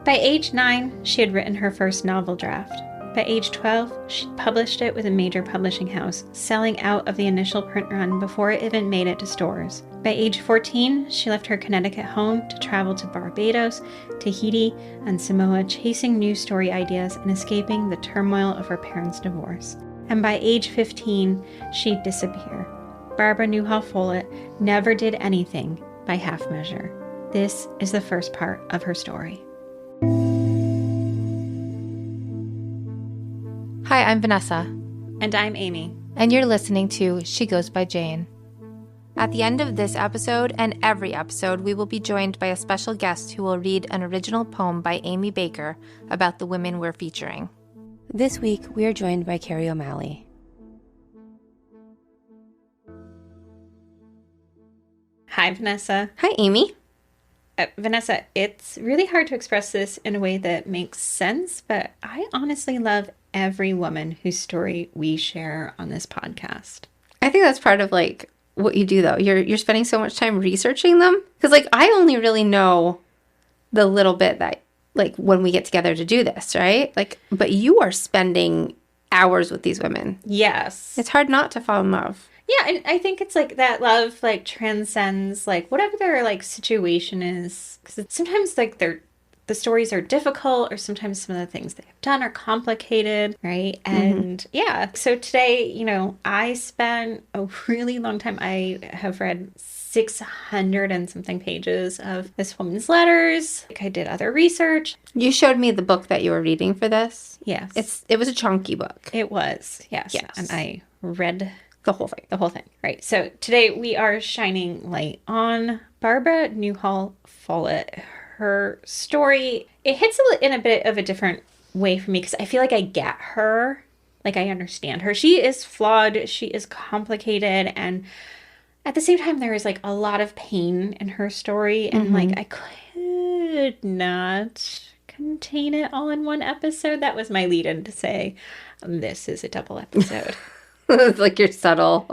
By age 9, she had written her first novel draft. By age 12, she published it with a major publishing house, selling out of the initial print run before it even made it to stores. By age 14, she left her Connecticut home to travel to Barbados, Tahiti, and Samoa, chasing new story ideas and escaping the turmoil of her parents' divorce. And by age 15, she'd disappear. Barbara Newhall Follett never did anything by half measure. This is the first part of her story. Hi, I'm Vanessa. And I'm Aimee. And you're listening to She Goes by Jane. At the end of this episode and every episode, we will be joined by a special guest who will read an original poem by Amy Baker about the women we're featuring. This week, we are joined by Kerry O'Malley. Hi, Vanessa. Hi, Amy. Vanessa, it's really hard to express this in a way that makes sense, but I honestly love every woman whose story we share on this podcast. I think that's part of what you do though. You're spending so much time researching them because I only really know the little bit that when we get together to do this, right? But you are spending hours with these women. Yes. It's hard not to fall in love. Yeah, and I think it's that love transcends whatever their situation is, because sometimes the stories are difficult, or sometimes some of the things they have done are complicated, right? And yeah, so today, I spent a really long time. I have read 600 and something pages of this woman's letters. I did other research. You showed me the book that you were reading for this. Yes. It was a chunky book. It was, yes. And I read the whole thing. The whole thing, right. So today we are shining light on Barbara Newhall Follett. Her story, it hits in a bit of a different way for me because I feel like I get her. I understand her. She is flawed. She is complicated. And at the same time, there is a lot of pain in her story. And I could not contain it all in one episode. That was my lead in to say, this is a double episode. It's your subtle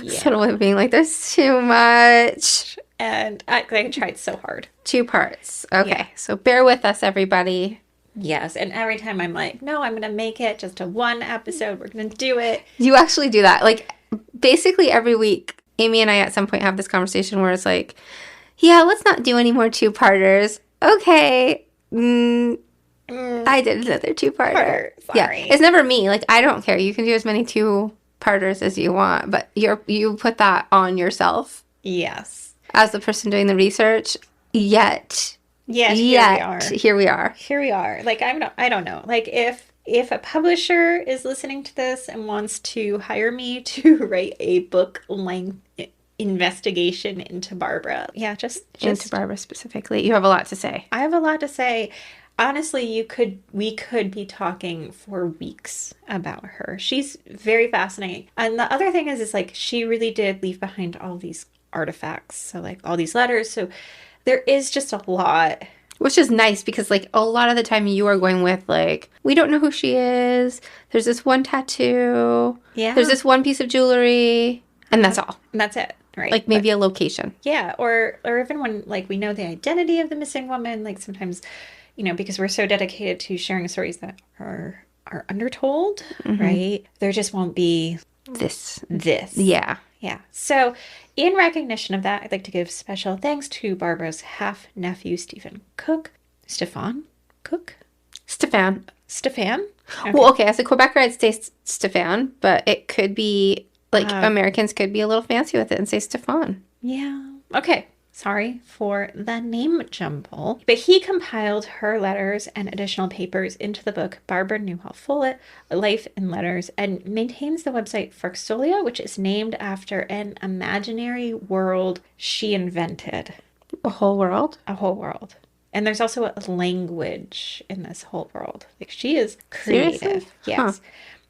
way of being there's too much. And I tried so hard. 2 parts. Okay. Yeah. So bear with us, everybody. Yes. And every time I'm no, I'm going to make it just a 1 episode. We're going to do it. You actually do that. Basically every week, Amy and I at some point have this conversation where it's yeah, let's not do any more 2-parters. Okay. I did another 2-parter. Sorry. Yeah. It's never me. I don't care. You can do as many 2-parters as you want, but you put that on yourself. Yes. As the person doing the research, yet here we are. I don't know. If a publisher is listening to this and wants to hire me to write a book-length investigation into Barbara, just into Barbara specifically, you have a lot to say. I have a lot to say. Honestly, we could be talking for weeks about her. She's very fascinating. And the other thing is she really did leave behind all these artifacts. So all these letters. So there is just a lot. Which is nice because a lot of the time you are going with we don't know who she is. There's this one tattoo. Yeah. There's this one piece of jewelry. And that's all. And that's it. Right. Maybe a location. Yeah. Or even when we know the identity of the missing woman, sometimes, because we're so dedicated to sharing stories that are undertold, right? There just won't be this. Yeah. Yeah. So in recognition of that, I'd like to give special thanks to Barbara's half-nephew, Stefan Cook. Stefan? Stefan. Okay. Well, okay, as a Quebecer, I'd say Stefan, but it could be, Americans could be a little fancy with it and say Stefan. Yeah. Okay. Sorry for the name jumble. But he compiled her letters and additional papers into the book Barbara Newhall Follett, Life and Letters, and maintains the website Farxolia, which is named after an imaginary world she invented. A whole world? A whole world. And there's also a language in this whole world. She is creative. Seriously? Yes. Huh.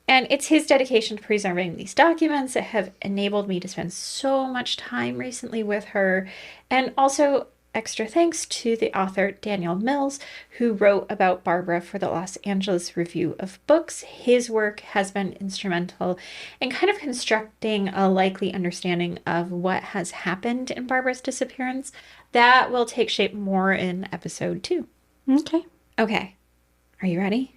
And it's his dedication to preserving these documents that have enabled me to spend so much time recently with her. And also extra thanks to the author Daniel Mills, who wrote about Barbara for the Los Angeles Review of Books. His work has been instrumental in kind of constructing a likely understanding of what has happened in Barbara's disappearance. That will take shape more in episode 2. Okay. Okay. Are you ready?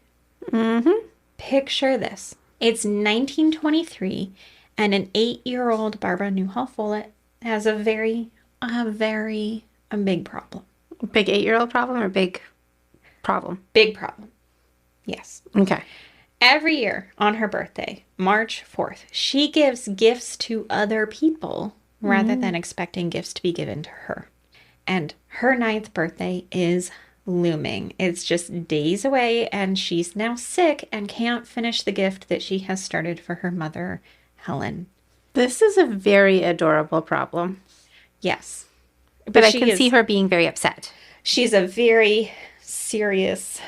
Mm-hmm. Picture this. It's 1923, and an 8-year-old Barbara Newhall Follett has a big problem. Big 8-year-old problem or big problem? Big problem. Yes. Okay. Every year on her birthday, March 4th, she gives gifts to other people rather than expecting gifts to be given to her. And her 9th birthday is looming. It's just days away, and she's now sick and can't finish the gift that she has started for her mother, Helen. This is a very adorable problem. Yes. But I can see her being very upset. She's a very serious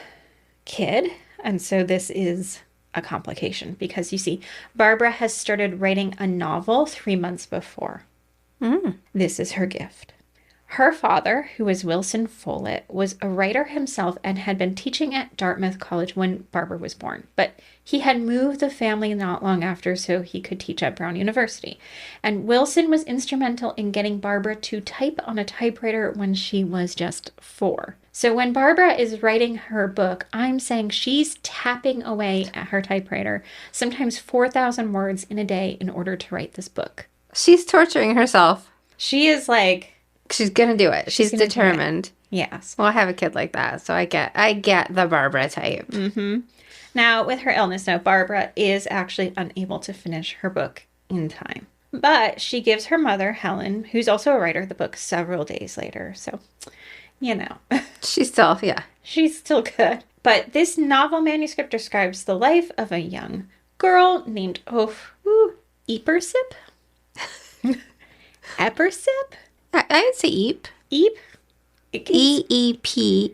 kid, and so this is a complication because you see, Barbara has started writing a novel 3 months before. This is her gift. Her father, who was Wilson Follett, was a writer himself and had been teaching at Dartmouth College when Barbara was born. But he had moved the family not long after so he could teach at Brown University. And Wilson was instrumental in getting Barbara to type on a typewriter when she was just 4. So when Barbara is writing her book, I'm saying she's tapping away at her typewriter, sometimes 4,000 words in a day in order to write this book. She's torturing herself. She is like... She's gonna do it. She's determined. Yes. Well, I have a kid like that, so I get the Barbara type. Mm-hmm. Now, with her illness, Barbara is actually unable to finish her book in time. But she gives her mother, Helen, who's also a writer, the book several days later. So, She's still, yeah. She's still good. But this novel manuscript describes the life of a young girl named Epersip? Epersip? I would say Eep. Eep? Eepersip.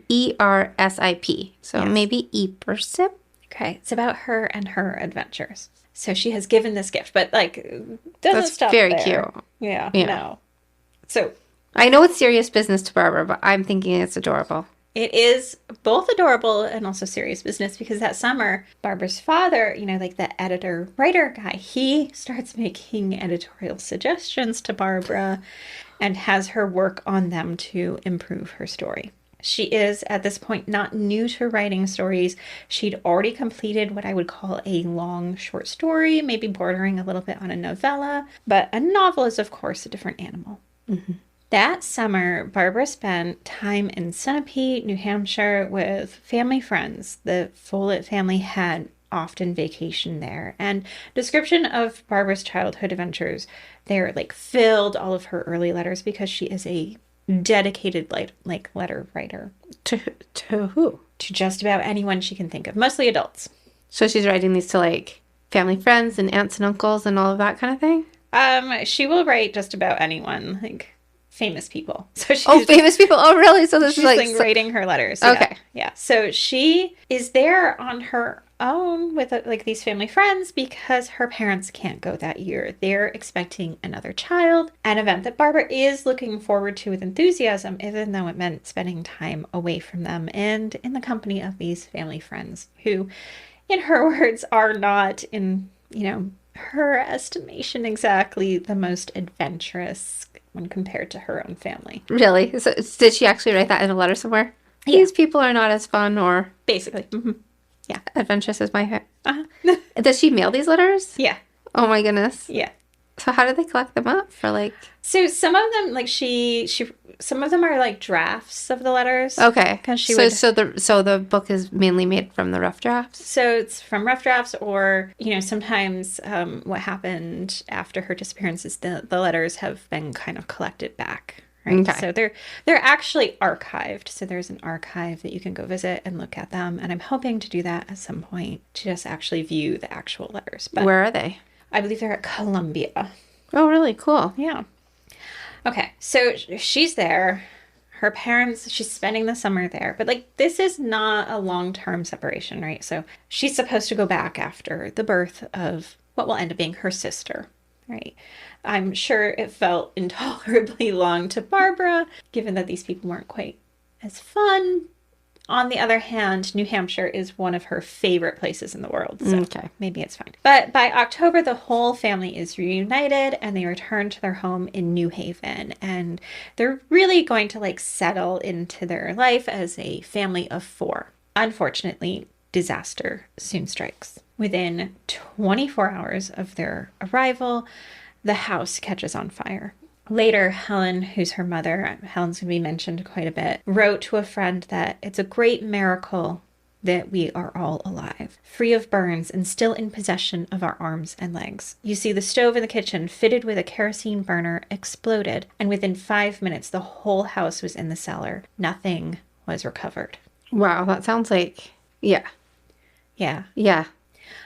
So Yes. maybe Epersip. Okay, it's about her and her adventures. So she has given this gift, but doesn't That's stop very there. cute. Yeah, Yeah. no. So I know it's serious business to Barbara, but I'm thinking it's adorable. it is both adorable and also serious business because that summer, Barbara's father, the editor-writer guy, he starts making editorial suggestions to Barbara and has her work on them to improve her story. She is, at this point, not new to writing stories. She'd already completed what I would call a long short story, maybe bordering a little bit on a novella. But a novel is, of course, a different animal. Mm-hmm. That summer, Barbara spent time in Sunapee, New Hampshire with family friends. The Follett family had often vacationed there. And description of Barbara's childhood adventures, they're filled all of her early letters because she is a dedicated letter writer. To who? To just about anyone she can think of, mostly adults. So she's writing these to family friends and aunts and uncles and all of that kind of thing? She will write just about anyone, famous people. So famous people. Oh, really? So this is writing her letters. Okay. Yeah. So she is there on her own with these family friends because her parents can't go that year. They're expecting another child, an event that Barbara is looking forward to with enthusiasm, even though it meant spending time away from them and in the company of these family friends who, in her words, are not, in her estimation, exactly the most adventurous when compared to her own family. Really? So, did she actually write that in a letter somewhere? Yeah. These people are not as fun or Basically. Mm-hmm. Yeah. adventurous as my hair. Uh-huh. Does she mail these letters? Yeah. Oh my goodness. Yeah. So how did they collect them up for So some of them some of them are drafts of the letters. Okay. Because so the book is mainly made from the rough drafts? So it's from rough drafts or, sometimes what happened after her disappearance is the letters have been kind of collected back. Right. Okay. So they're actually archived. So there's an archive that you can go visit and look at them. And I'm hoping to do that at some point to just actually view the actual letters. But where are they? I believe they're at Columbia. Oh, really? Cool. Yeah. Okay. So she's there. Her parents, she's spending the summer there. But this is not a long-term separation, right? So she's supposed to go back after the birth of what will end up being her sister, right? I'm sure it felt intolerably long to Barbara, given that these people weren't quite as fun on the other hand, New Hampshire is one of her favorite places in the world. So Okay. maybe it's fine. But by October, the whole family is reunited and they return to their home in New Haven. And they're really going to like settle into their life as a family of 4. Unfortunately, disaster soon strikes. Within 24 hours of their arrival, the house catches on fire. Later, Helen, who's her mother, Helen's going to be mentioned quite a bit, wrote to a friend that it's a great miracle that we are all alive, free of burns and still in possession of our arms and legs. You see, the stove in the kitchen, fitted with a kerosene burner, exploded, and within 5 minutes, the whole house was in the cellar. Nothing was recovered. Wow, that sounds like, yeah. Yeah. Yeah.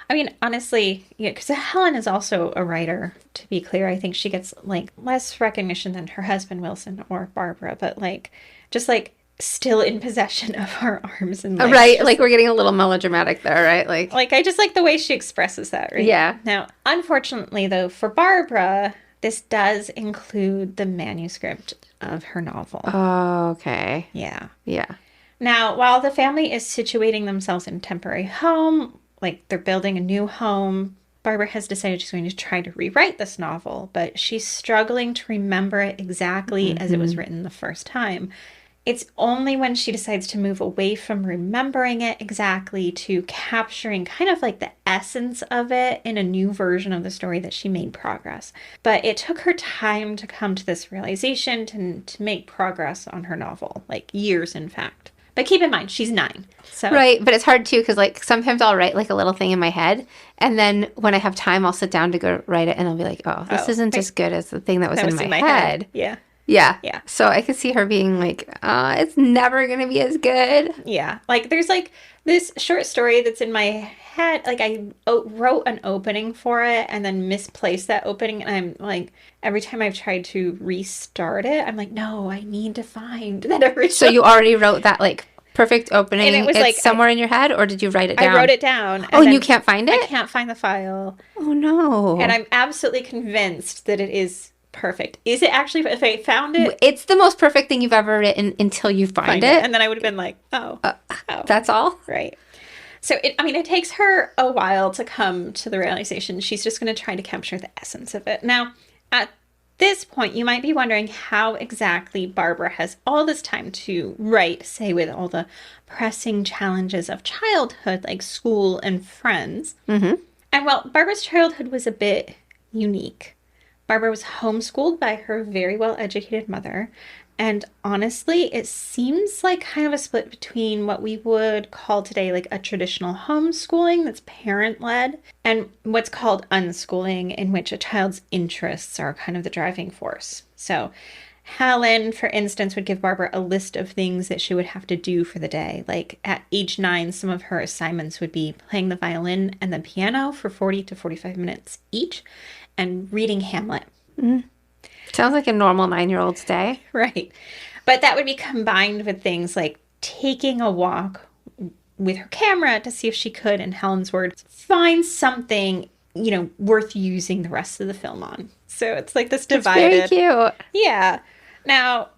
I mean, honestly, yeah, because Helen is also a writer, to be clear. I think she gets, like, less recognition than her husband, Wilson, or Barbara, but, like, just, like, still in possession of our arms and legs. Right, like we're getting a little melodramatic there, right? Like, I just like the way she expresses that, right? Yeah. Now, unfortunately, though, for Barbara, this does include the manuscript of her novel. Oh, okay. Yeah. Yeah. Now, while the family is situating themselves in a temporary home, like they're building a new home, Barbara has decided she's going to try to rewrite this novel, but she's struggling to remember it exactly as it was written the first time. It's only when she decides to move away from remembering it exactly to capturing kind of like the essence of it in a new version of the story that she made progress. But it took her time to come to this realization, to make progress on her novel, like years, in fact. But keep in mind, she's 9. So. Right, but it's hard too because like sometimes I'll write like a little thing in my head, and then when I have time, I'll sit down to go write it, and I'll be like, "Oh, this isn't as good as the thing that was in my head." Yeah. Yeah. Yeah. So I could see her being like, it's never going to be as good. Yeah. Like there's like this short story that's in my head. Like I wrote an opening for it and then misplaced that opening. And I'm like, every time I've tried to restart it, I'm like, no, I need to find that original. So you already wrote that like perfect opening. And it was it's like somewhere in your head, or did you write it down? I wrote it down. Oh, and you can't find it? I can't find the file. Oh, no. And I'm absolutely convinced that it is perfect. Is it actually, if I found it? It's the most perfect thing you've ever written until you find it. And then I would have been like, oh. That's all? Right. So, it takes her a while to come to the realization she's just going to try to capture the essence of it. Now, at this point, you might be wondering how exactly Barbara has all this time to write, say, with all the pressing challenges of childhood, like school and friends. Mm-hmm. And, well, Barbara's childhood was a bit unique. Barbara was homeschooled by her very well-educated mother, and honestly, it seems like kind of a split between what we would call today like a traditional homeschooling that's parent-led and what's called unschooling, in which a child's interests are kind of the driving force. So Helen, for instance, would give Barbara a list of things that she would have to do for the day. Like at age 9, some of her assignments would be playing the violin and the piano for 40 to 45 minutes each, and reading Hamlet. Sounds like a normal 9-year-old's day. Right. But that would be combined with things like taking a walk with her camera to see if she could, in Helen's words, find something, worth using the rest of the film on. So it's like this divided. It's very cute. Yeah. Now,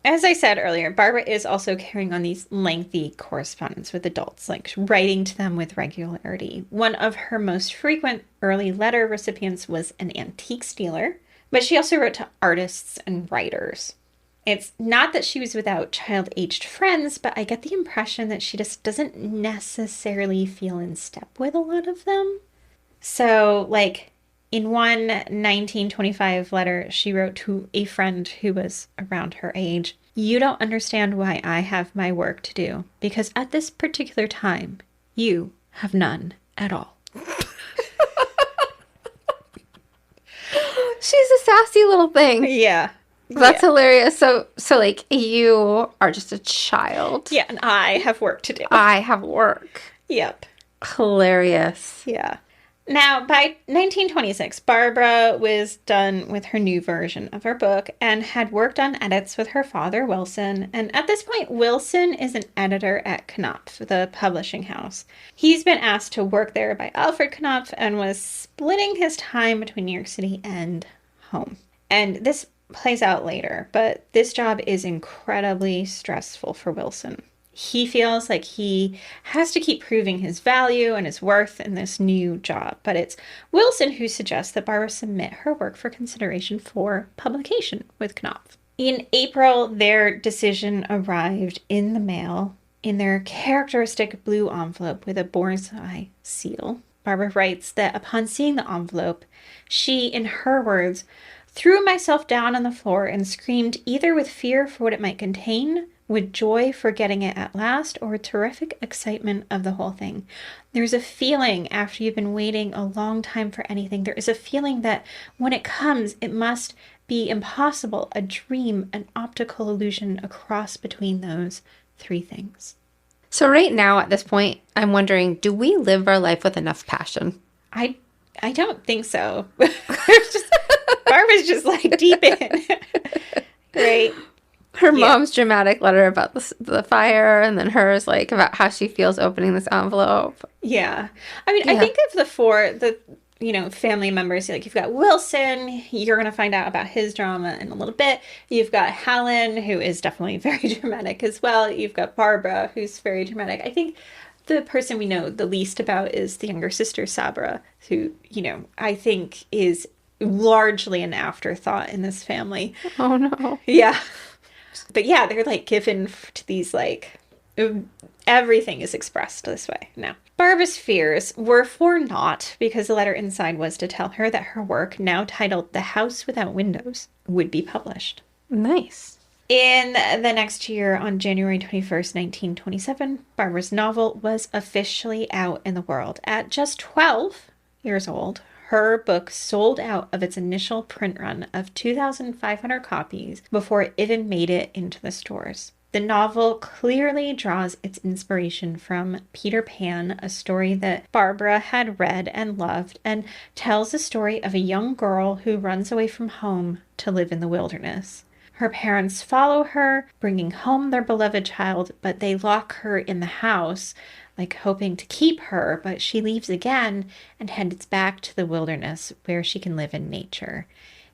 as I said earlier, Barbara is also carrying on these lengthy correspondence with adults, like writing to them with regularity. One of her most frequent early letter recipients was an antiques dealer, but she also wrote to artists and writers. It's not that she was without child-aged friends, but I get the impression that she just doesn't necessarily feel in step with a lot of them. So, like, in one 1925 letter, she wrote to a friend who was around her age, "You don't understand why I have my work to do, because at this particular time, you have none at all." She's a sassy little thing. Yeah. That's hilarious. So like, you are just a child. Yeah, and I have work to do. I have work. Yep. Hilarious. Yeah. Now, by 1926, Barbara was done with her new version of her book and had worked on edits with her father, Wilson. And at this point, Wilson is an editor at Knopf, the publishing house. He's been asked to work there by Alfred Knopf and was splitting his time between New York City and home. And this plays out later, but this job is incredibly stressful for Wilson. he feels like he has to keep proving his value and his worth in this new job. But it's Wilson who suggests that Barbara submit her work for consideration for publication with Knopf. In April, their decision arrived in the mail in their characteristic blue envelope with a boar's eye seal. Barbara writes that upon seeing the envelope, she, in her words, threw myself down on the floor and screamed either with fear for what it might contain, with joy for getting it at last, or with terrific excitement of the whole thing. There's a feeling after you've been waiting a long time for anything, there is a feeling that when it comes, it must be impossible, a dream, an optical illusion, a cross between those three things. So right now at this point, I'm wondering, do we live our life with enough passion? I don't think so. Barbara's just like deep in. Right. Her mom's dramatic letter about the fire, and then hers like about how she feels opening this envelope. Yeah. I mean, I think of the four, family members, like you've got Wilson, you're going to find out about his drama in a little bit. You've got Helen, who is definitely very dramatic as well. You've got Barbara, who's very dramatic. I think the person we know the least about is the younger sister, Sabra, who, I think is largely an afterthought in this family. Oh, no. Yeah. But yeah, they're like given to these everything is expressed this way now. Barbara's fears were for naught because the letter inside was to tell her that her work, now titled The House Without Windows, would be published. Nice. In the next year, on January 21st, 1927, Barbara's novel was officially out in the world. At just 12 years old, her book sold out of its initial print run of 2,500 copies before it even made it into the stores. The novel clearly draws its inspiration from Peter Pan, a story that Barbara had read and loved, and tells the story of a young girl who runs away from home to live in the wilderness. Her parents follow her, bringing home their beloved child, but they lock her in the house, like hoping to keep her, but she leaves again and heads back to the wilderness where she can live in nature.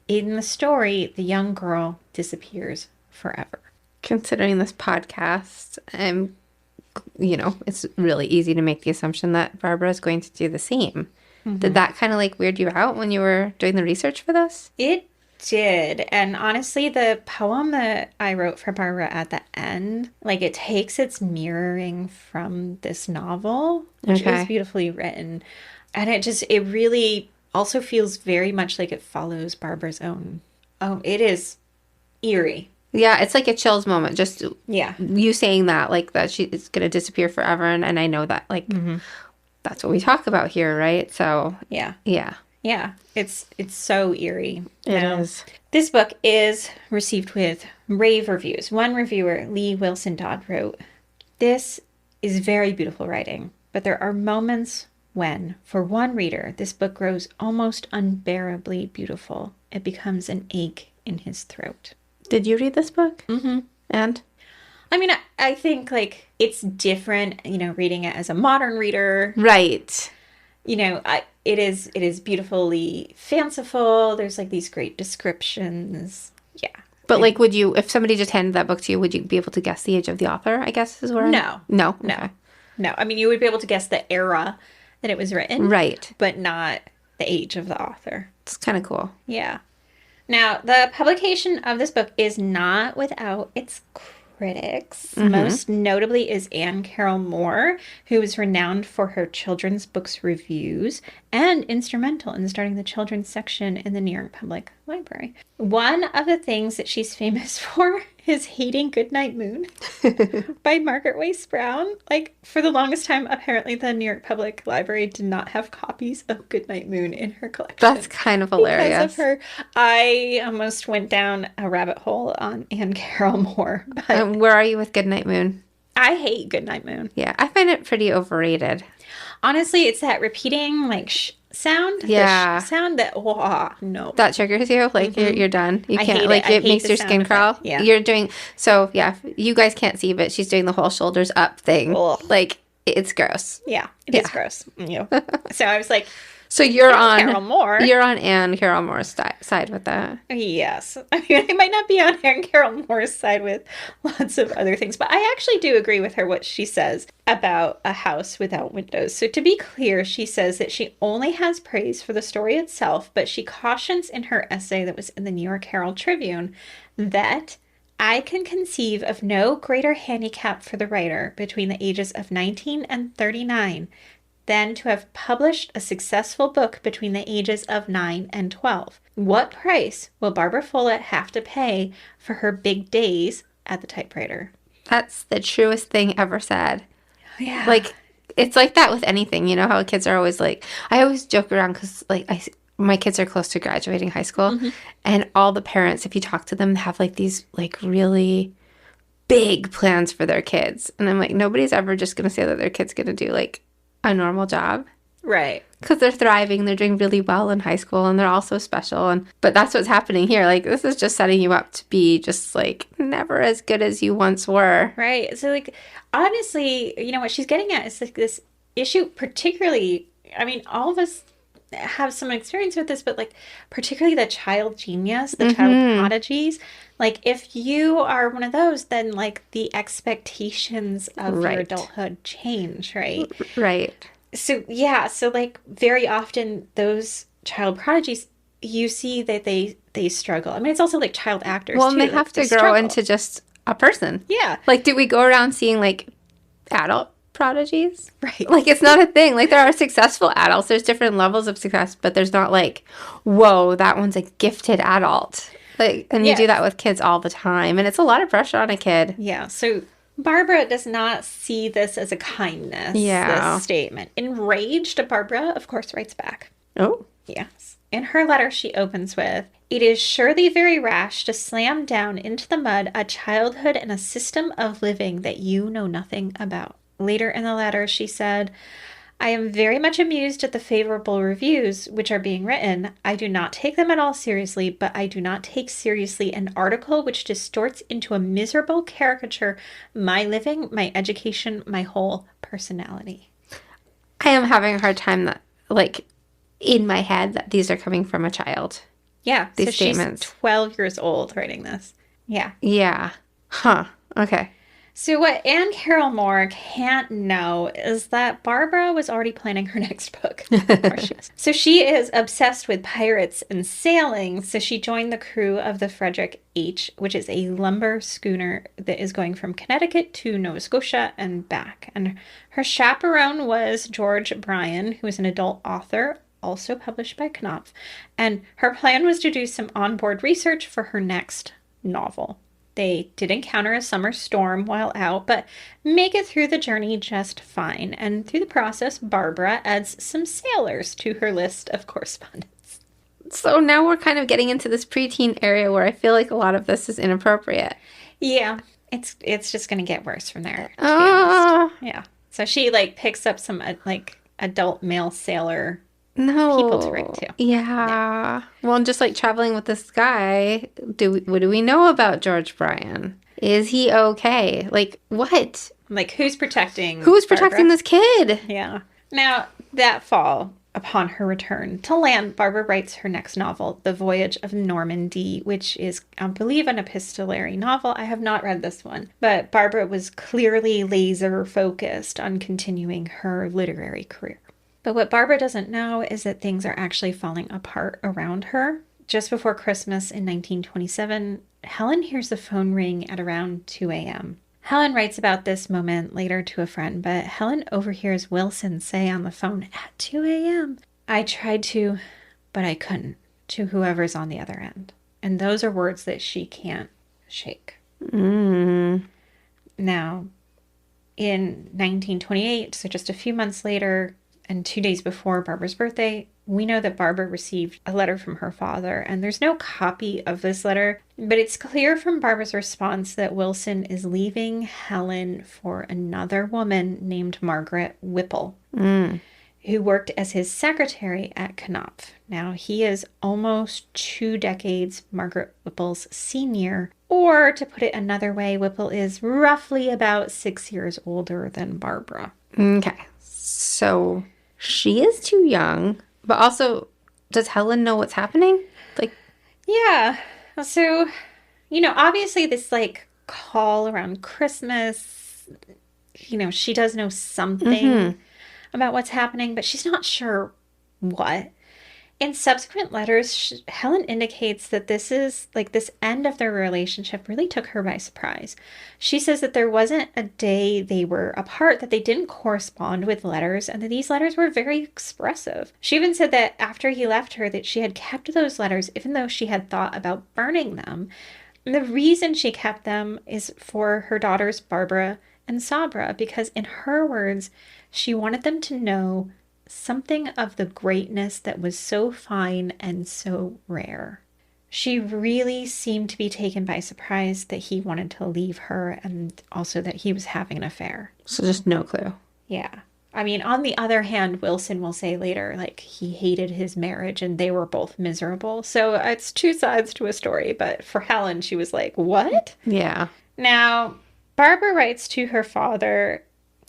In the story, the young girl disappears forever. Considering this podcast, it's really easy to make the assumption that Barbara is going to do the same. Mm-hmm. Did that kind of weird you out when you were doing the research for this? It did. And honestly, the poem that I wrote for Barbara at the end, it takes its mirroring from this novel, which is beautifully written. And it really also feels very much like it follows Barbara's own. Oh, it is eerie. Yeah, it's like a chills moment. Just you saying that, that she is going to disappear forever. And I know that, that's what we talk about here, right? So, yeah. It's so eerie. It is. This book is received with rave reviews. One reviewer, Lee Wilson Dodd, wrote, "This is very beautiful writing, but there are moments when, for one reader, this book grows almost unbearably beautiful. It becomes an ache in his throat." Did you read this book? Mm-hmm. And? I mean, I think, it's different, reading it as a modern reader. Right. It is beautifully fanciful. There's, these great descriptions. Yeah. But, would you, if somebody just handed that book to you, would you be able to guess the age of the author, I guess is where No. No? Okay. No. I mean, you would be able to guess the era that it was written. Right. But not the age of the author. It's kind of cool. Yeah. Now, the publication of this book is not without its critics. Mm-hmm. Most notably is Anne Carroll Moore, who is renowned for her children's books reviews and instrumental in starting the children's section in the New York Public Library. One of the things that she's famous for is hating Goodnight Moon by Margaret Wise Brown. For the longest time, apparently the New York Public Library did not have copies of Goodnight Moon in her collection. That's kind of hilarious. Because of her. I almost went down a rabbit hole on Anne Carroll Moore. But where are you with Goodnight Moon? I hate Goodnight Moon. Yeah, I find it pretty overrated. Honestly, it's that repeating, sound. Yeah. The sound that, no. That triggers you? You're done. You can't, it makes your skin crawl. Yeah. You're doing, you guys can't see, but she's doing the whole shoulders up thing. Ugh. It's gross. Yeah, it is gross. So I was like, So you're on Carol Moore. You're on Anne Carol Moore's side with that. Yes. I mean, I might not be on Anne Carol Moore's side with lots of other things, but I actually do agree with her what she says about A House Without Windows. So to be clear, she says that she only has praise for the story itself, but she cautions in her essay that was in the New York Herald Tribune that I can conceive of no greater handicap for the writer between the ages of 19 and 39 than to have published a successful book between the ages of 9 and 12. What price will Barbara Follett have to pay for her big days at the typewriter? That's the truest thing ever said. Yeah. Like, it's like that with anything. You know how kids are always like, I always joke around because, like, my kids are close to graduating high school. And all the parents, if you talk to them, have, like, these, like, really big plans for their kids. And I'm like, nobody's ever just going to say that their kid's going to do, like, a normal job. Right. Because they're thriving, they're doing really well in high school, and they're all so special. But that's what's happening here. Like, this is just setting you up to be just, like, never as good as you once were. Right. So, like, honestly, you know, what she's getting at is, like, this issue particularly, I mean, all of us have some experience with this, but, like, particularly the child genius, the child prodigies. Like, if you are one of those, then, like, the expectations of your adulthood change, right? Right. So, yeah. So, like, very often those child prodigies, you see that they struggle. I mean, it's also, like, child actors, Well, too. and they Like, have to grow struggle. into just a person. Yeah. Like, do we go around seeing, like, adult prodigies? Right. Like, it's not a thing. Like, there are successful adults. There's different levels of success, but there's not like, whoa, that one's a gifted adult. Like, and you do that with kids all the time. And it's a lot of pressure on a kid. Yeah. So Barbara does not see this as a kindness, this statement. Enraged, Barbara, of course, writes back. Oh. Yes. In her letter, she opens with, "It is surely very rash to slam down into the mud a childhood and a system of living that you know nothing about." Later in the letter, she said, "I am very much amused at the favorable reviews which are being written. I do not take them at all seriously, but I do not take seriously an article which distorts into a miserable caricature my living, my education, my whole personality." I am having a hard time that, like, in my head that these are coming from a child. Yeah. These so statements. She's 12 years old writing this. Yeah. Yeah. Huh. Okay. So what Anne Carol Moore can't know is that Barbara was already planning her next book. So she is obsessed with pirates and sailing, so she joined the crew of the Frederick H, which is a lumber schooner that is going from Connecticut to Nova Scotia and back. And her chaperone was George Bryan, who is an adult author, also published by Knopf. And her plan was to do some onboard research for her next novel. They did encounter a summer storm while out, but make it through the journey just fine. And through the process, Barbara adds some sailors to her list of correspondents. So now we're kind of getting into this preteen area where I feel like a lot of this is inappropriate. Yeah, it's just going to get worse from there. To be honest. Yeah. So she, like, picks up some, like, adult male sailor people to write to. Yeah. Well, just like traveling with this guy, what do we know about George Bryan? Is he okay? Like, what? Like, who's protecting protecting this kid? Yeah. Now, that fall, upon her return to land, Barbara writes her next novel, The Voyage of Normandy, which is, I believe, an epistolary novel. I have not read this one, but Barbara was clearly laser focused on continuing her literary career. But what Barbara doesn't know is that things are actually falling apart around her. Just before Christmas in 1927, Helen hears the phone ring at around 2 a.m. Helen writes about this moment later to a friend, but Helen overhears Wilson say on the phone at 2 a.m., "I tried to, but I couldn't," to whoever's on the other end. And those are words that she can't shake. Now, in 1928, so just a few months later, and 2 days before Barbara's birthday, we know that Barbara received a letter from her father, and there's no copy of this letter, but it's clear from Barbara's response that Wilson is leaving Helen for another woman named Margaret Whipple, who worked as his secretary at Knopf. Now, he is almost 2 decades Margaret Whipple's senior, or to put it another way, Whipple is roughly about 6 years older than Barbara. Okay. So she is too young, But also, does Helen know what's happening? Like, Yeah. So, obviously this like call around Christmas, she does know something about what's happening, but she's not sure what. In subsequent letters, Helen indicates that this end of their relationship really took her by surprise. She says that there wasn't a day they were apart that they didn't correspond with letters, and that these letters were very expressive. She even said that after he left her, that she had kept those letters even though she had thought about burning them. And the reason she kept them is for her daughters Barbara and Sabra, because in her words, she wanted them to know something of the greatness that was so fine and so rare. She really seemed to be taken by surprise that he wanted to leave her, and also that he was having an affair. So just no clue. Yeah. I mean, on the other hand, Wilson will say later, like, he hated his marriage and they were both miserable. So it's two sides to a story. But for Helen, she was like, what? Yeah. Now, Barbara writes to her father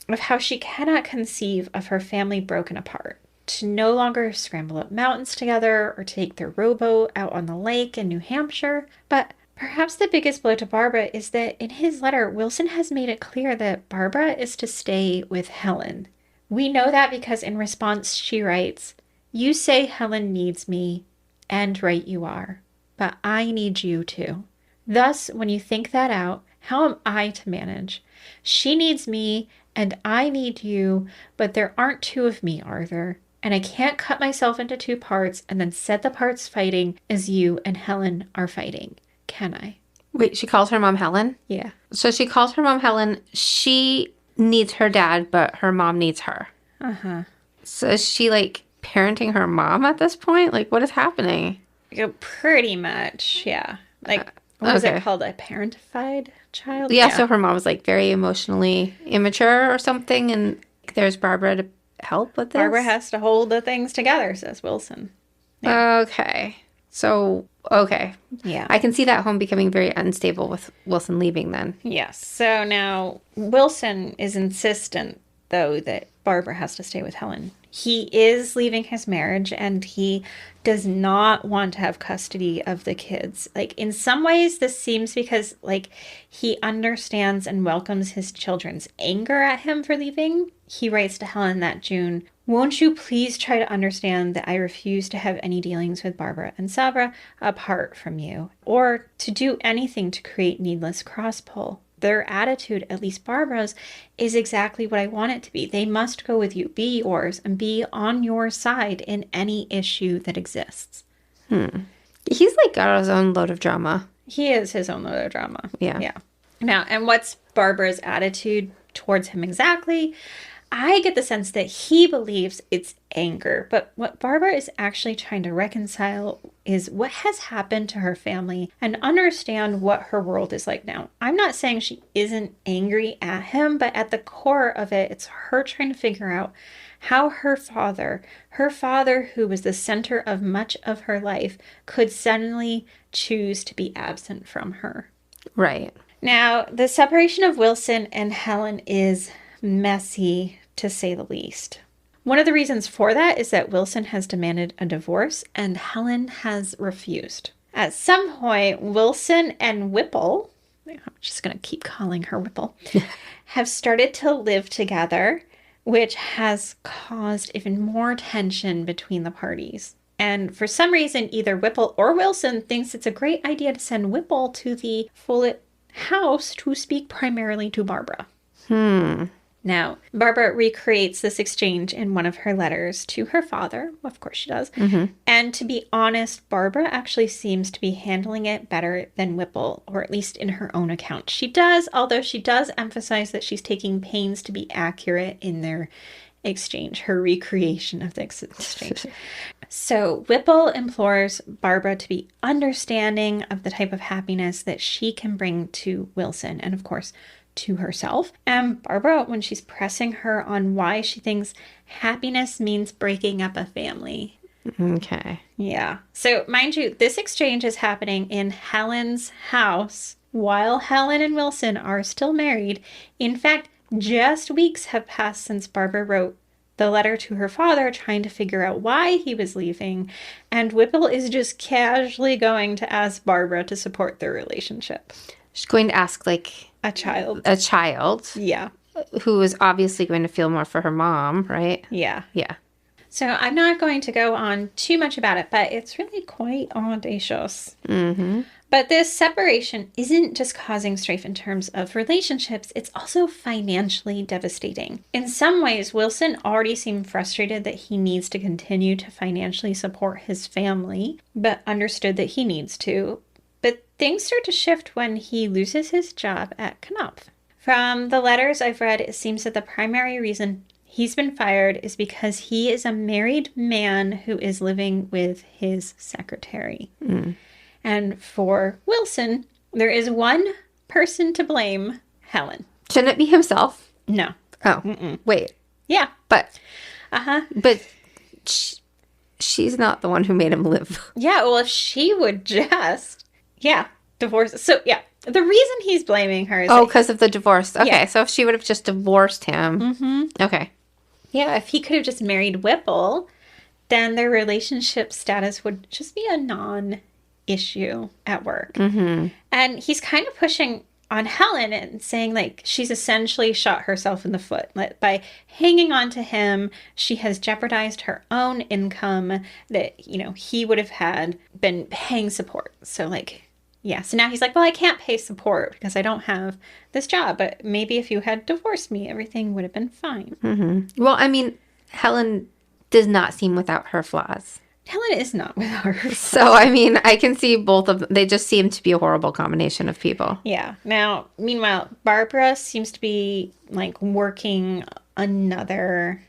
of how she cannot conceive of her family broken apart, to no longer scramble up mountains together or take their rowboat out on the lake in New Hampshire. But perhaps the biggest blow to Barbara is that in his letter, Wilson has made it clear that Barbara is to stay with Helen. We know that because in response she writes, "You say Helen needs me, and right you are, but I need you too. Thus, when you think that out, how am I to manage? She needs me, and I need you, but there aren't two of me, Arthur. And I can't cut myself into two parts and then set the parts fighting as you and Helen are fighting. Can I?" Wait, she calls her mom Helen? Yeah. So she calls her mom Helen. She needs her dad, but her mom needs her. Uh-huh. So is she, like, parenting her mom at this point? Like, what is happening? Yeah, pretty much, yeah. Like, what is it called? A parentified child? Yeah, so her mom was, like, very emotionally immature or something, and there's Barbara to help with this? Barbara has to hold the things together, says Wilson. Yeah. Okay. So, okay. Yeah. I can see that home becoming very unstable with Wilson leaving then. Yes. So now Wilson is insistent, though, that Barbara has to stay with Helen. He is leaving his marriage and he does not want to have custody of the kids. Like, in some ways, this seems because, like, he understands and welcomes his children's anger at him for leaving. He writes to Helen that June, "Won't you please try to understand that I refuse to have any dealings with Barbara and Sabra apart from you, or to do anything to create needless cross-pull. Their attitude, at least Barbara's, is exactly what I want it to be. They must go with you, be yours, and be on your side in any issue that exists." He's, like, got his own load of drama. He is his own load of drama. Yeah. Yeah. Now, and what's Barbara's attitude towards him exactly? I get the sense that he believes it's anger, but what Barbara is actually trying to reconcile is what has happened to her family and understand what her world is like now. I'm not saying she isn't angry at him, but at the core of it, it's her trying to figure out how her father who was the center of much of her life, could suddenly choose to be absent from her. Right. Now, the separation of Wilson and Helen is messy, to say the least. One of the reasons for that is that Wilson has demanded a divorce and Helen has refused. At some point, Wilson and Whipple, I'm just going to keep calling her Whipple, have started to live together, which has caused even more tension between the parties. And for some reason, either Whipple or Wilson thinks it's a great idea to send Whipple to the Follett house to speak primarily to Barbara. Now, Barbara recreates this exchange in one of her letters to her father. Of course she does. And to be honest, Barbara actually seems to be handling it better than Whipple, or at least in her own account. She does, although she does emphasize that she's taking pains to be accurate in their exchange, her recreation of the exchange. So Whipple implores Barbara to be understanding of the type of happiness that she can bring to Wilson, and of course, to herself. And Barbara, when she's pressing her on why she thinks happiness means breaking up a family. Okay. Yeah. So mind you, this exchange is happening in Helen's house while Helen and Wilson are still married. In fact, just weeks have passed since Barbara wrote, the letter to her father trying to figure out why he was leaving, and Whipple is just casually going to ask Barbara to support their relationship. She's going to ask, like... A child. A child. Yeah. Who is obviously going to feel more for her mom, right? Yeah. Yeah. So I'm not going to go on too much about it, but it's really quite audacious. Mm-hmm. But this separation isn't just causing strife in terms of relationships, it's also financially devastating. In some ways, Wilson already seemed frustrated that he needs to continue to financially support his family, but understood that he needs to. But things start to shift when he loses his job at Knopf. From the letters I've read, it seems that the primary reason he's been fired is because he is a married man who is living with his secretary. Mm. And for Wilson, there is one person to blame, Helen. Shouldn't it be himself? No. Oh, wait. Yeah. But... Uh-huh. But she's not the one who made him live. Yeah, well, if she would just... Yeah, divorce. So, yeah. The reason he's blaming her is... Oh, because of the divorce. Okay, Yeah. so if she would have just divorced him. Mm-hmm. Okay. Yeah, if he could have just married Whipple, then their relationship status would just be a non-issue at work. Mm-hmm. And he's kind of pushing on Helen and saying, like, she's essentially shot herself in the foot. Like, by hanging on to him, she has jeopardized her own income that, you know, he would have been paying support. So, like, yeah. So now he's like, well, I can't pay support because I don't have this job. But maybe if you had divorced me, everything would have been fine. Mm-hmm. Well, I mean, Helen does not seem without her flaws. Helen is not without her flaws. So, I mean, I can see both of them. They just seem to be a horrible combination of people. Yeah. Now, meanwhile, Barbara seems to be, like, working another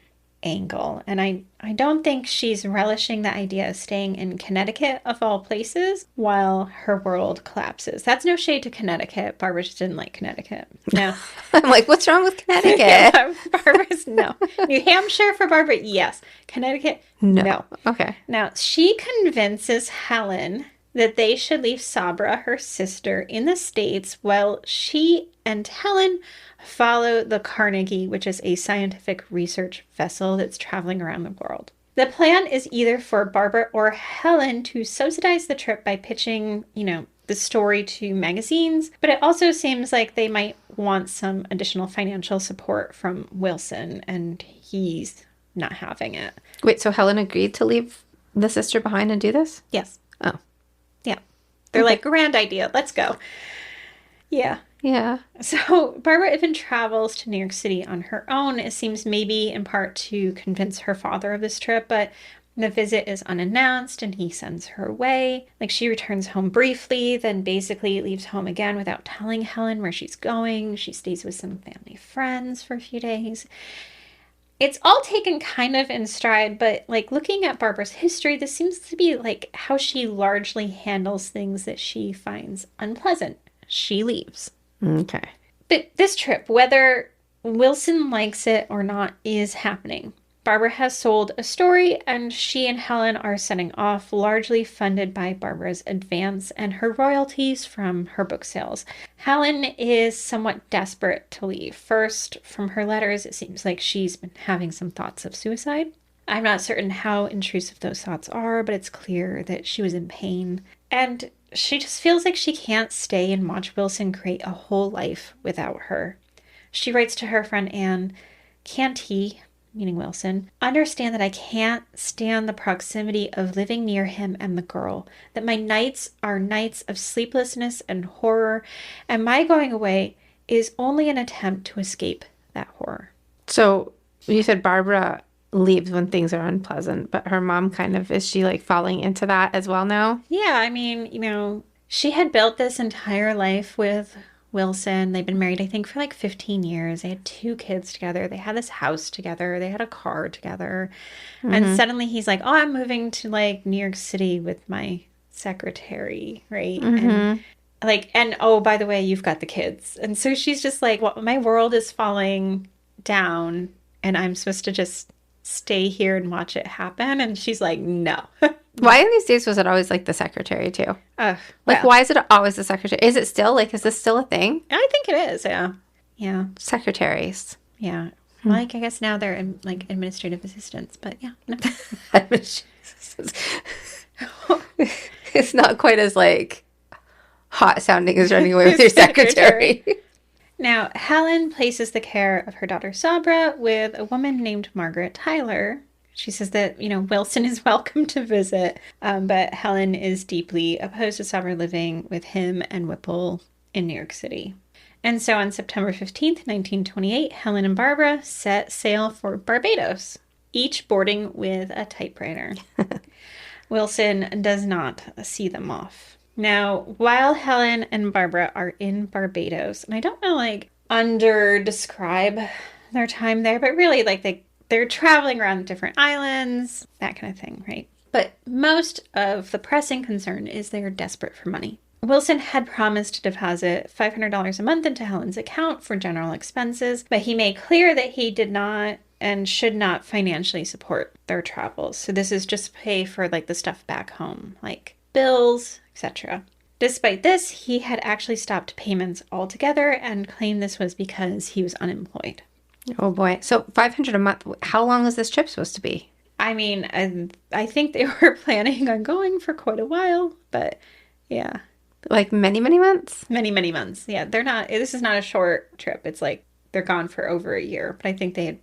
angle. And I don't think she's relishing the idea of staying in Connecticut, of all places, while her world collapses. That's no shade to Connecticut. Barbara just didn't like Connecticut. No. I'm like, what's wrong with Connecticut? Yeah, Barbara's no. New Hampshire for Barbara, yes. Connecticut, no. Okay. Now, she convinces Helen that they should leave Sabra, her sister, in the States while she and Helen follow the Carnegie, which is a scientific research vessel that's traveling around the world. The plan is either for Barbara or Helen to subsidize the trip by pitching, you know, the story to magazines, but it also seems like they might want some additional financial support from Wilson, and he's not having it. Wait, so Helen agreed to leave the sister behind and do this? Yes. Oh. Yeah. They're like, grand idea. Let's go. Yeah. Yeah. So Barbara even travels to New York City on her own. It seems maybe in part to convince her father of this trip, but the visit is unannounced and he sends her away. Like, she returns home briefly, then basically leaves home again without telling Helen where she's going. She stays with some family friends for a few days. It's all taken kind of in stride, but, like, looking at Barbara's history, this seems to be, like, how she largely handles things that she finds unpleasant. She leaves. Okay. But this trip, whether Wilson likes it or not, is happening. Barbara has sold a story, and she and Helen are setting off, largely funded by Barbara's advance and her royalties from her book sales. Helen is somewhat desperate to leave. First, from her letters, it seems like she's been having some thoughts of suicide. I'm not certain how intrusive those thoughts are, but it's clear that she was in pain. And she just feels like she can't stay and watch Wilson create a whole life without her. She writes to her friend Anne, "Can't he," meaning Wilson, "understand that I can't stand the proximity of living near him and the girl, that my nights are nights of sleeplessness and horror, and my going away is only an attempt to escape that horror." So you said Barbara leaves when things are unpleasant, but her mom kind of, is she like falling into that as well now? Yeah, I mean, you know, she had built this entire life with Wilson. They'd been married, I think, for like 15 years. They had 2 kids together. They had this house together. They had a car together. Mm-hmm. And suddenly he's like, oh, I'm moving to like New York City with my secretary, right? Mm-hmm. And like, and oh, by the way, you've got the kids. And so she's just like, well, my world is falling down and I'm supposed to just stay here and watch it happen. And she's like, no. Why in these days was it always like the secretary too? Like, why is it always the secretary? Is it still like, is this still a thing? I think it is. Yeah. Yeah. Secretaries. Yeah. Like, I guess now they're like administrative assistants, but yeah. No. It's not quite as like hot sounding as running away with your secretary. Now, Helen places the care of her daughter Sabra with a woman named Margaret Tyler. She says that, Wilson is welcome to visit, but Helen is deeply opposed to Sabra living with him and Whipple in New York City. And so on September 15th, 1928, Helen and Barbara set sail for Barbados, each boarding with a typewriter. Wilson does not see them off. Now, while Helen and Barbara are in Barbados, and I don't know, describe their time there, but really, they're traveling around different islands, that kind of thing, right? But most of the pressing concern is they're desperate for money. Wilson had promised to deposit $500 a month into Helen's account for general expenses, but he made clear that he did not and should not financially support their travels. So this is just pay for, the stuff back home, like bills, etc. Despite this, he had actually stopped payments altogether and claimed this was because he was unemployed. Oh boy. So $500 a month. How long was this trip supposed to be? I mean, I think they were planning on going for quite a while, but yeah. Like many, many months? Many, many months. Yeah, this is not a short trip. It's like they're gone for over a year, but I think they had.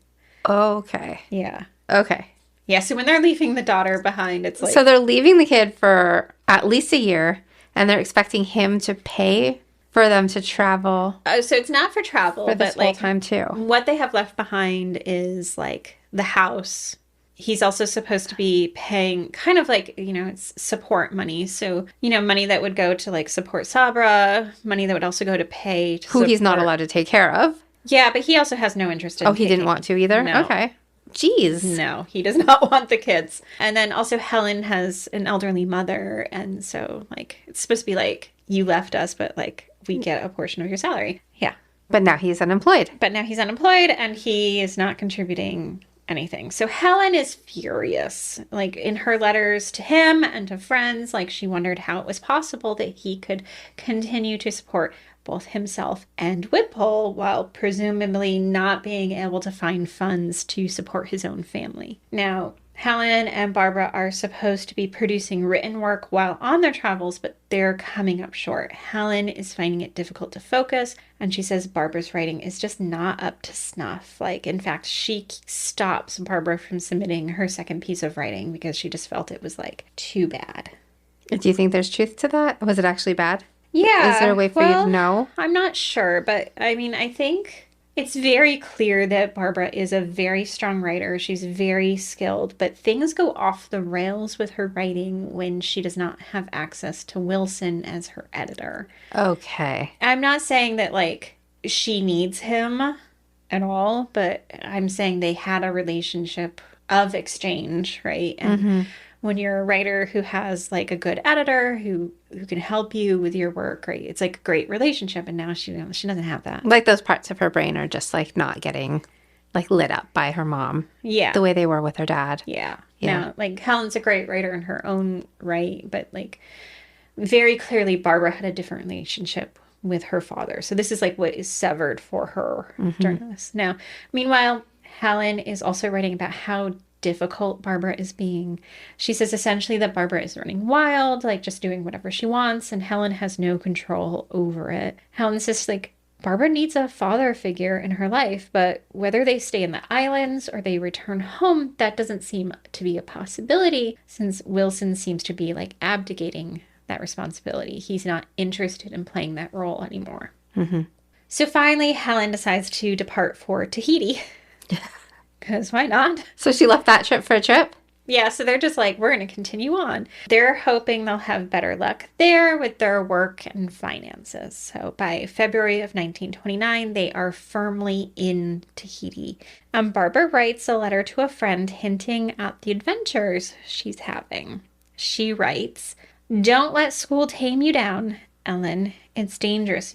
Okay. Yeah. Okay. Yeah, so when they're leaving the daughter behind, it's like... So they're leaving the kid for at least a year, and they're expecting him to pay for them to travel. So it's not for travel, for this but whole time too. What they have left behind is the house. He's also supposed to be paying kind of it's support money. So, money that would go to support Sabra, money that would also go to pay to who he's not allowed to take care of. Yeah, but he also has no interest in he didn't want to either? No. Okay. Jeez. No, he does not want the kids. And then also Helen has an elderly mother. And so, it's supposed to be you left us, but, we get a portion of your salary. Yeah. But now he's unemployed. And he is not contributing anything. So Helen is furious. In her letters to him and to friends, she wondered how it was possible that he could continue to support both himself and Whipple while presumably not being able to find funds to support his own family. Now, Helen and Barbara are supposed to be producing written work while on their travels, but they're coming up short. Helen is finding it difficult to focus, and she says Barbara's writing is just not up to snuff. In fact, she stops Barbara from submitting her second piece of writing because she just felt it was, too bad. Do you think there's truth to that? Was it actually bad? Yeah. Is there a way for you to know? I'm not sure, but I think it's very clear that Barbara is a very strong writer. She's very skilled, but things go off the rails with her writing when she does not have access to Wilson as her editor. Okay. I'm not saying that, she needs him at all, but I'm saying they had a relationship of exchange, right? And when you're a writer who has a good editor who can help you with your work, right? It's a great relationship, and now she doesn't have that. Those parts of her brain are just not getting lit up by her mom. Yeah. The way they were with her dad. Yeah. Yeah. Now, Helen's a great writer in her own right, but very clearly Barbara had a different relationship with her father. So this is what is severed for her during this. Now, meanwhile, Helen is also writing about how difficult Barbara is being. She says essentially that Barbara is running wild, just doing whatever she wants, and Helen has no control over it. Helen says Barbara needs a father figure in her life, but whether they stay in the islands or they return home, that doesn't seem to be a possibility since Wilson seems to be abdicating that responsibility. He's not interested in playing that role anymore. So finally, Helen decides to depart for Tahiti. Because why not? So she left that trip for a trip? Yeah, so they're just we're going to continue on. They're hoping they'll have better luck there with their work and finances. So by February of 1929, they are firmly in Tahiti. Barbara writes a letter to a friend hinting at the adventures she's having. She writes, "Don't let school tame you down, Ellen. It's dangerous,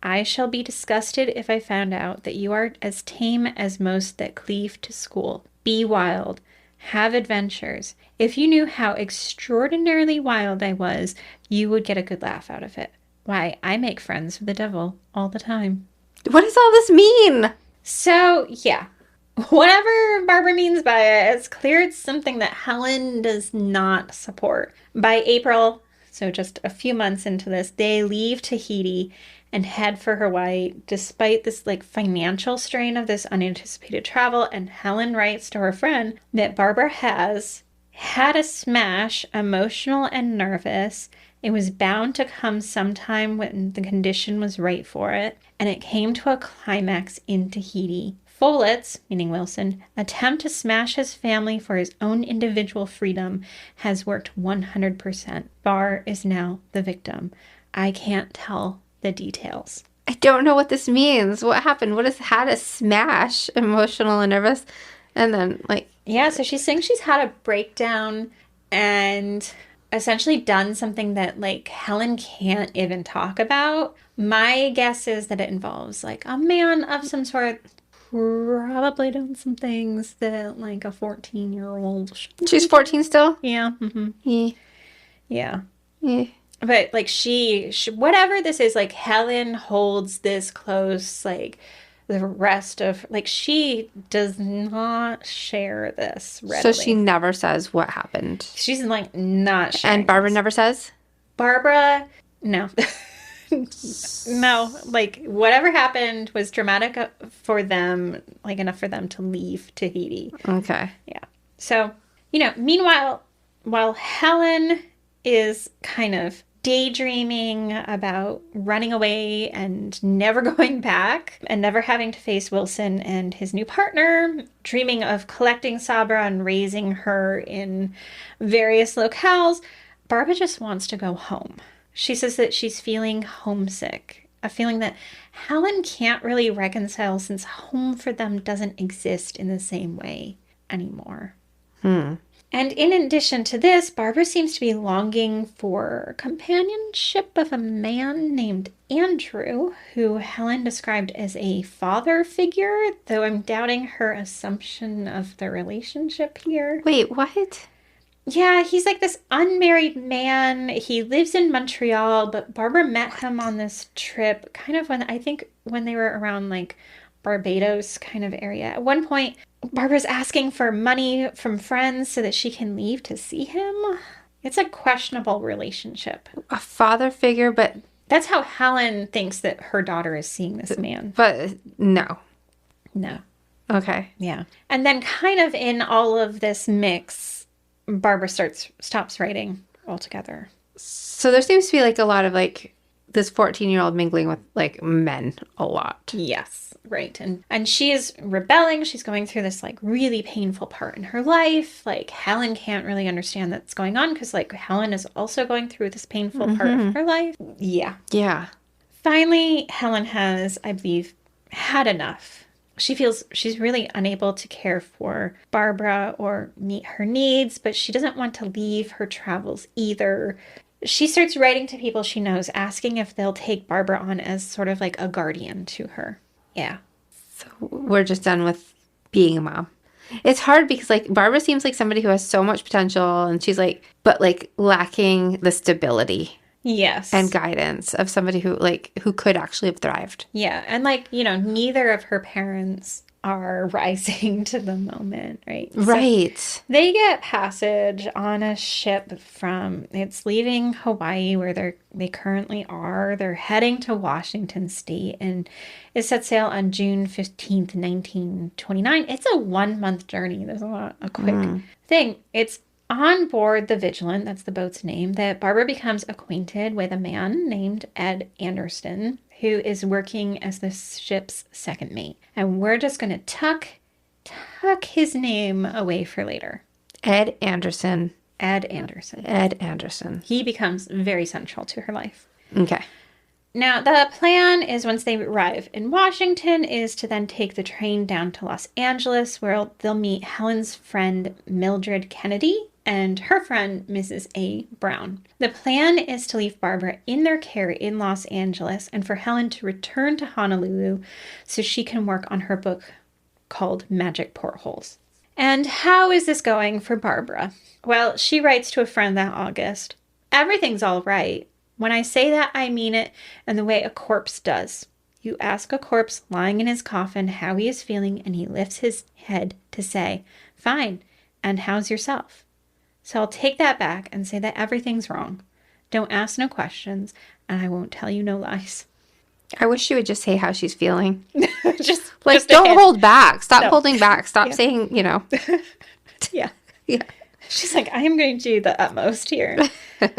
I shall be disgusted if I found out that you are as tame as most that cleave to school. Be wild. Have adventures. If you knew how extraordinarily wild I was, you would get a good laugh out of it. Why, I make friends with the devil all the time." What does all this mean? So, yeah. Whatever Barbara means by it, it's clear it's something that Helen does not support. By April, so just a few months into this, they leave Tahiti and head for Hawaii despite this like financial strain of this unanticipated travel. And Helen writes to her friend that Barbara has had a smash, emotional and nervous. It was bound to come sometime when the condition was right for it, and it came to a climax in Tahiti. Follett's, meaning Wilson, attempt to smash his family for his own individual freedom has worked 100%. Bar is now the victim. I can't tell the details. I don't know what this means. What happened? What has had a smash, emotional and nervous? And then, like... Yeah, so she's saying she's had a breakdown and essentially done something that, like, Helen can't even talk about. My guess is that it involves, like, a man of some sort... probably done some things that like a 14-year-old should. She's 14 still? Yeah. Mm-hmm. Yeah. But like she whatever this is, like Helen holds this close, like the rest of like she does not share this readily. So she never says what happened. She's like not sharing. And Barbara never says? Barbara, no. No, like whatever happened was dramatic for them, like enough for them to leave Tahiti. Okay. Yeah. So, meanwhile, while Helen is kind of daydreaming about running away and never going back and never having to face Wilson and his new partner, dreaming of collecting Sabra and raising her in various locales, Barbara just wants to go home. She says that she's feeling homesick, a feeling that Helen can't really reconcile since home for them doesn't exist in the same way anymore. And in addition to this, Barbara seems to be longing for companionship of a man named Andrew, who Helen described as a father figure, though I'm doubting her assumption of the relationship here. Wait, what? Yeah, he's like this unmarried man. He lives in Montreal, but Barbara met him on this trip kind of when they were around like Barbados kind of area. At one point, Barbara's asking for money from friends so that she can leave to see him. It's a questionable relationship. A father figure, but... That's how Helen thinks that her daughter is seeing this man. But no. No. Okay. Yeah. And then kind of in all of this mix... Barbara stops writing altogether. So there seems to be like a lot of like this 14-year-old mingling with like men a lot. Yes, right. And she is rebelling. She's going through this like really painful part in her life. Like Helen can't really understand that's going on because like Helen is also going through this painful part of her life. Yeah. Yeah. Finally, Helen has, I believe, had enough. She feels she's really unable to care for Barbara or meet her needs, but she doesn't want to leave her travels either. She starts writing to people she knows, asking if they'll take Barbara on as sort of like a guardian to her. Yeah. So we're just done with being a mom. It's hard because like Barbara seems like somebody who has so much potential and she's like, but like lacking the stability. Yes. And guidance of somebody who could actually have thrived. Yeah. And like, neither of her parents are rising to the moment, right? Right. So they get passage on a ship it's leaving Hawaii where they currently are. They're heading to Washington State and it set sail on June 15th, 1929. It's a 1-month journey. There's a quick thing. It's on board the Vigilant, that's the boat's name, that Barbara becomes acquainted with a man named Ed Anderson, who is working as the ship's second mate. And we're just going to tuck his name away for later. Ed Anderson. Ed Anderson. Ed Anderson. He becomes very central to her life. Okay. Now, the plan is once they arrive in Washington is to then take the train down to Los Angeles where they'll meet Helen's friend Mildred Kennedy and her friend Mrs. A. Brown. The plan is to leave Barbara in their care in Los Angeles and for Helen to return to Honolulu so she can work on her book called Magic Portholes. And how is this going for Barbara? Well, she writes to a friend that August, "Everything's all right. When I say that, I mean it in the way a corpse does. You ask a corpse lying in his coffin how he is feeling, and he lifts his head to say, fine, and how's yourself? So I'll take that back and say that everything's wrong. Don't ask no questions, and I won't tell you no lies. I wish she would just say how she's feeling. just don't hold back. Stop holding back. Stop saying, Yeah. Yeah. She's like, I am going to do the utmost here.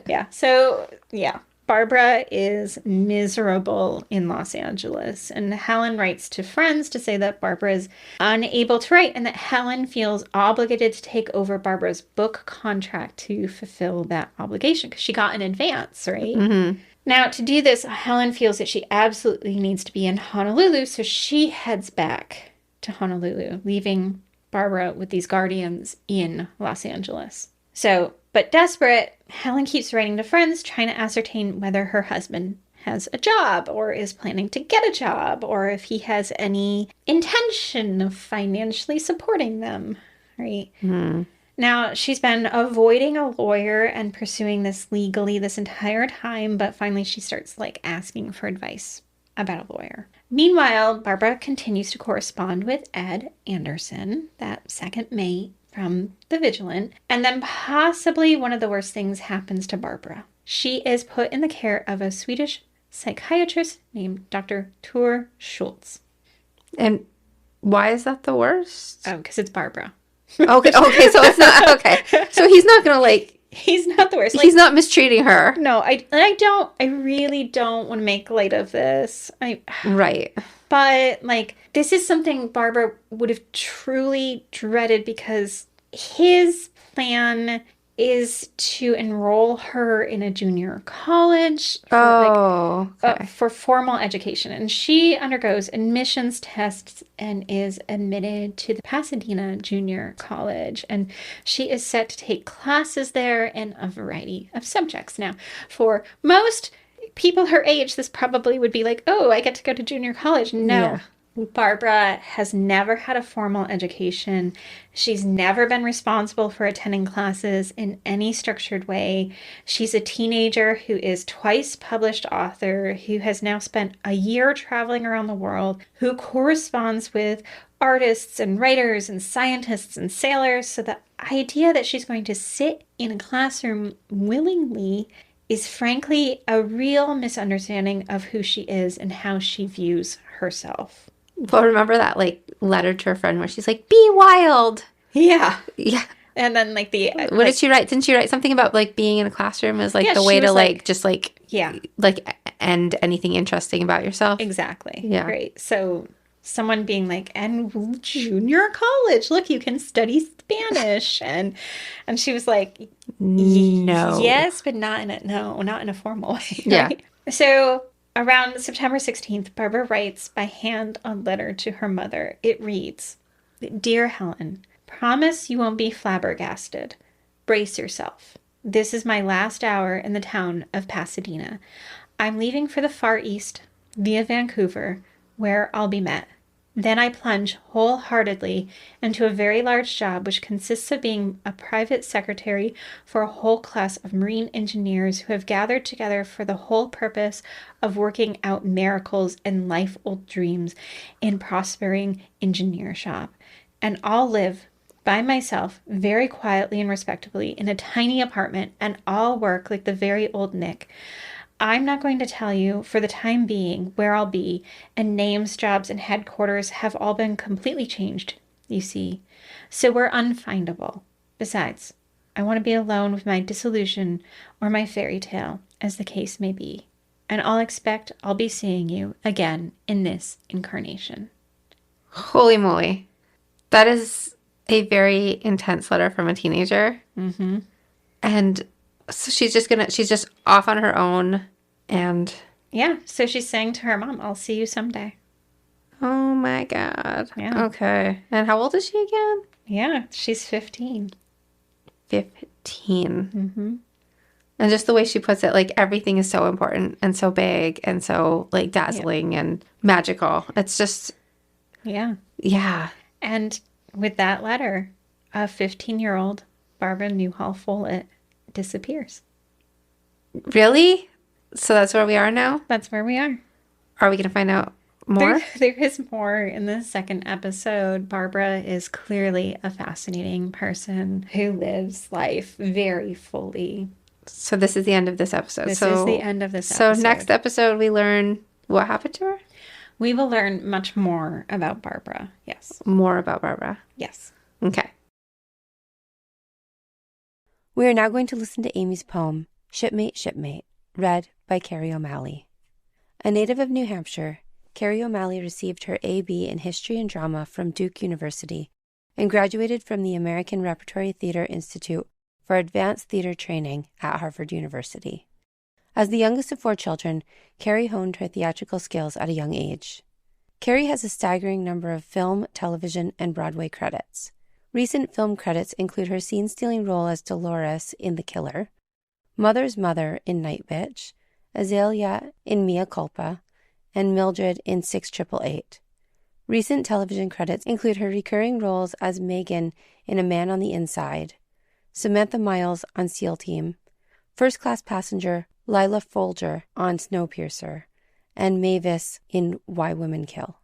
Yeah. So, yeah. Barbara is miserable in Los Angeles, and Helen writes to friends to say that Barbara is unable to write and that Helen feels obligated to take over Barbara's book contract to fulfill that obligation because she got an advance, right? Mm-hmm. Now, to do this, Helen feels that she absolutely needs to be in Honolulu, so she heads back to Honolulu, leaving Barbara with these guardians in Los Angeles. So, but desperate, Helen keeps writing to friends, trying to ascertain whether her husband has a job or is planning to get a job or if he has any intention of financially supporting them, right? Mm. Now, she's been avoiding a lawyer and pursuing this legally this entire time, but finally she starts asking for advice about a lawyer. Meanwhile, Barbara continues to correspond with Ed Anderson, that second mate from The Vigilant, and then possibly one of the worst things happens to Barbara. She is put in the care of a Swedish psychiatrist named Dr. Tor Schultz. And why is that the worst? Oh, because it's Barbara. Okay, so it's not, okay. So he's not going to He's not the worst. He's not mistreating her. No, I really don't want to make light of this. Right. But, this is something Barbara would have truly dreaded because his plan is to enroll her in a junior college for formal education. And she undergoes admissions tests and is admitted to the Pasadena Junior College. And she is set to take classes there in a variety of subjects. Now, for most people her age, this probably would be like, oh, I get to go to junior college. No. Yeah. Barbara has never had a formal education. She's never been responsible for attending classes in any structured way. She's a teenager who is twice published author, who has now spent a year traveling around the world, who corresponds with artists and writers and scientists and sailors. So the idea that she's going to sit in a classroom willingly is frankly a real misunderstanding of who she is and how she views herself. Well, remember that letter to her friend where she's like, "Be wild." Yeah. Yeah. And then what did she write? Didn't she write something about being in a classroom as the way to end anything interesting about yourself? Exactly. Yeah. Right. So someone being and junior college, look, you can study Spanish, and she was like, no, yes, but not in a formal way. Yeah. Right? So around September 16th, Barbara writes by hand a letter to her mother. It reads, "Dear Helen, promise you won't be flabbergasted. Brace yourself. This is my last hour in the town of Pasadena. I'm leaving for the Far East via Vancouver, where I'll be met. Then I plunge wholeheartedly into a very large job which consists of being a private secretary for a whole class of marine engineers who have gathered together for the whole purpose of working out miracles and life-old dreams in prospering engineer shop. And I'll live by myself very quietly and respectably in a tiny apartment, and I'll work like the very old Nick. I'm not going to tell you, for the time being, where I'll be, and names, jobs, and headquarters have all been completely changed, you see. So we're unfindable. Besides, I want to be alone with my disillusion or my fairy tale, as the case may be. And I'll expect I'll be seeing you again in this incarnation." Holy moly. That is a very intense letter from a teenager. Mm-hmm. And so she's just off on her own, and yeah, so she's saying to her mom, "I'll see you someday." Oh my God. Yeah. Okay. And how old is she again? Yeah, she's 15. 15. Mm-hmm. And just the way she puts it, everything is so important and so big and so dazzling and magical. It's just, yeah. And with that letter, a 15-year-old Barbara Newhall Follett disappears. Really? So that's where we are now? That's where we are. Are we going to find out More? There is more in the second episode. Barbara is clearly a fascinating person who lives life very fully. So this is the end of this episode. This is the end of this So episode. next episode we learn what happened to her? We will learn much more about Barbara. Yes. More about Barbara. Yes. Okay. We are now going to listen to Amy's poem, Shipmate, Shipmate, read by Kerry O'Malley. A native of New Hampshire, Kerry O'Malley received her A.B. in History and Drama from Duke University and graduated from the American Repertory Theater Institute for Advanced Theater Training at Harvard University. As the youngest of 4 children, Kerry honed her theatrical skills at a young age. Kerry has a staggering number of film, television, and Broadway credits. Recent film credits include her scene-stealing role as Dolores in The Killer, Mother's Mother in Nightbitch, Azalia in Mea Culpa, and Mildred in 6888. Recent television credits include her recurring roles as Megan in A Man on the Inside, Samantha Miles on SEAL Team, first-class passenger Lilah Folger on Snowpiercer, and Mavis in Why Women Kill.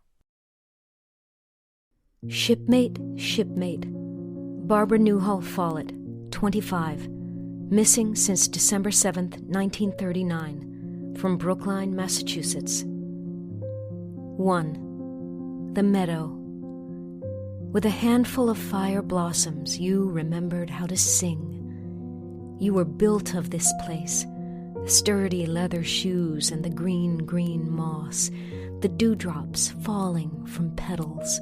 Shipmate, Shipmate. Barbara Newhall Follett, 25. Missing since December 7th, 1939. From Brookline, Massachusetts. 1. The Meadow. With a handful of fire blossoms, you remembered how to sing. You were built of this place. Sturdy leather shoes and the green, green moss. The dewdrops falling from petals.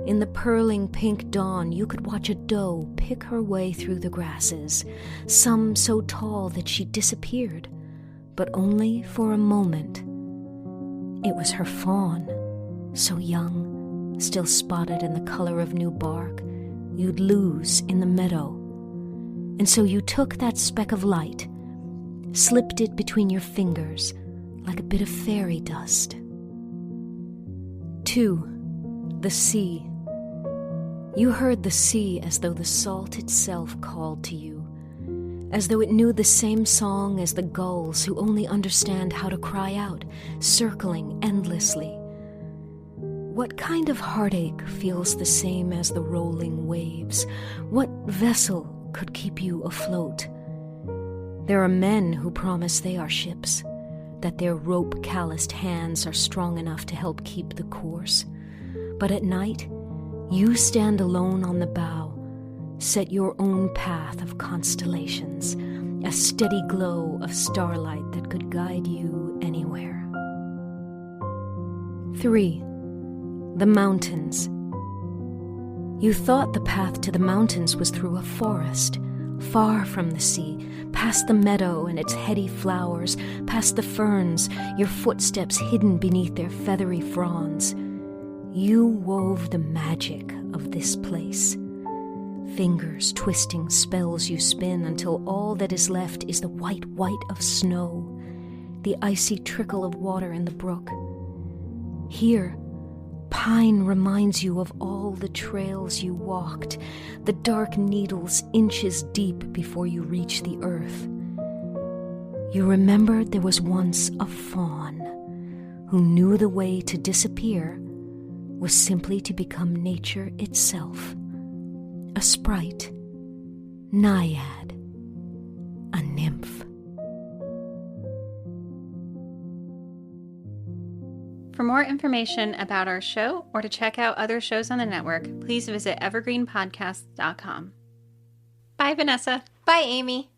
In the purling pink dawn, you could watch a doe pick her way through the grasses, some so tall that she disappeared, but only for a moment. It was her fawn, so young, still spotted in the color of new bark, you'd lose in the meadow. And so you took that speck of light, slipped it between your fingers like a bit of fairy dust. 2. The sea. You heard the sea as though the salt itself called to you, as though it knew the same song as the gulls who only understand how to cry out, circling endlessly. What kind of heartache feels the same as the rolling waves? What vessel could keep you afloat? There are men who promise they are ships, that their rope-calloused hands are strong enough to help keep the course. But at night, you stand alone on the bow, set your own path of constellations, a steady glow of starlight that could guide you anywhere. 3. The mountains. You thought the path to the mountains was through a forest, far from the sea, past the meadow and its heady flowers, past the ferns, your footsteps hidden beneath their feathery fronds. You wove the magic of this place. Fingers twisting spells you spin until all that is left is the white of snow, the icy trickle of water in the brook. Here, pine reminds you of all the trails you walked, the dark needles inches deep before you reach the earth. You remembered there was once a fawn who knew the way to disappear was simply to become nature itself, a sprite, naiad, a nymph. For more information about our show or to check out other shows on the network, please visit evergreenpodcast.com. Bye, Vanessa. Bye, Amy.